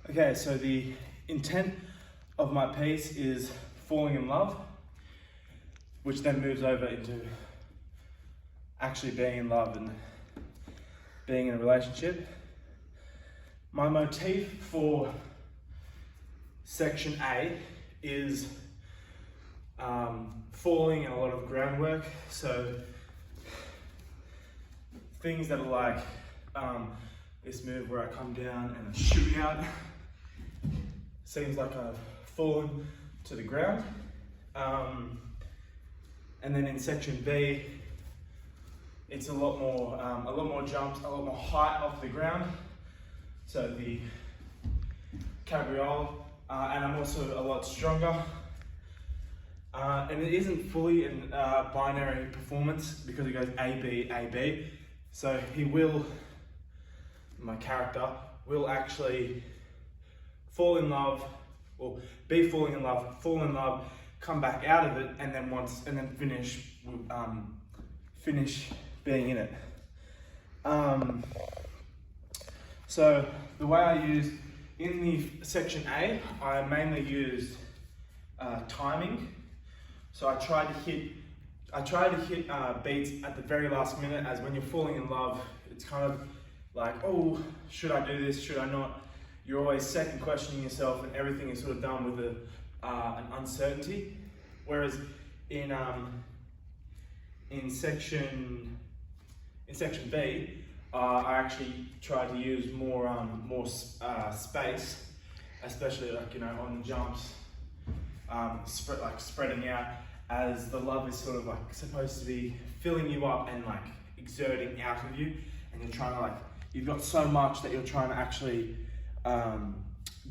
Okay, so the intent of my piece is falling in love, which then moves over into actually being in love and being in a relationship. My motif for section A is falling and a lot of groundwork. So things that are like this move where I come down and I shoot out. Seems like I've fallen to the ground. And then in section B, it's a lot more jumps, a lot more height off the ground. So the cabriole, and I'm also a lot stronger. And it isn't fully a binary performance because it goes A, B, A, B. So my character will actually fall in love, or be falling in love, fall in love, come back out of it, and then finish being in it. So the way I used in the section A, I mainly used timing. So I tried to hit beats at the very last minute, as when you're falling in love, it's kind of like, oh, should I do this? Should I not? You're always second questioning yourself, and everything is sort of done with an uncertainty. Whereas in section B, I actually tried to use more space, especially on the jumps, spreading out, as the love is sort of supposed to be filling you up and exerting out of you, and you're trying to you've got so much that you're trying to actually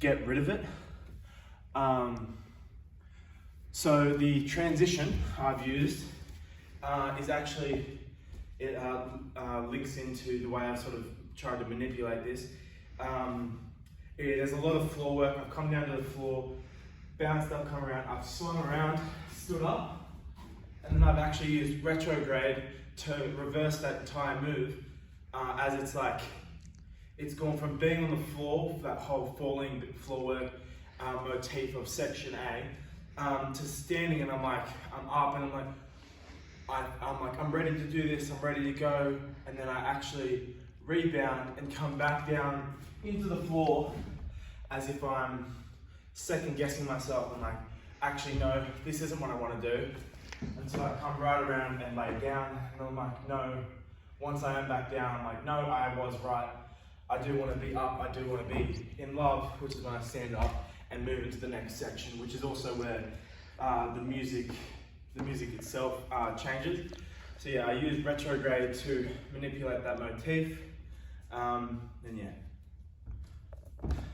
get rid of it. So the transition I've used is actually, it links into the way I've sort of tried to manipulate this. There's a lot of floor work. I've come down to the floor, bounced up, come around, I've swung around, stood up, and then I've actually used retrograde to reverse that entire move, as it's gone from being on the floor, that whole falling floor work motif of section A, to standing, and I'm up, and I'm ready to do this, I'm ready to go, and then I actually rebound and come back down into the floor as if I'm second guessing myself and actually no, this isn't what I want to do. And so I come right around and lay down, and I'm no, once I am back down, I'm no, I was right. I do want to be up, I do want to be in love, which is when I stand up and move into the next section, which is also where the music itself changes. So yeah, I use retrograde to manipulate that motif, and yeah.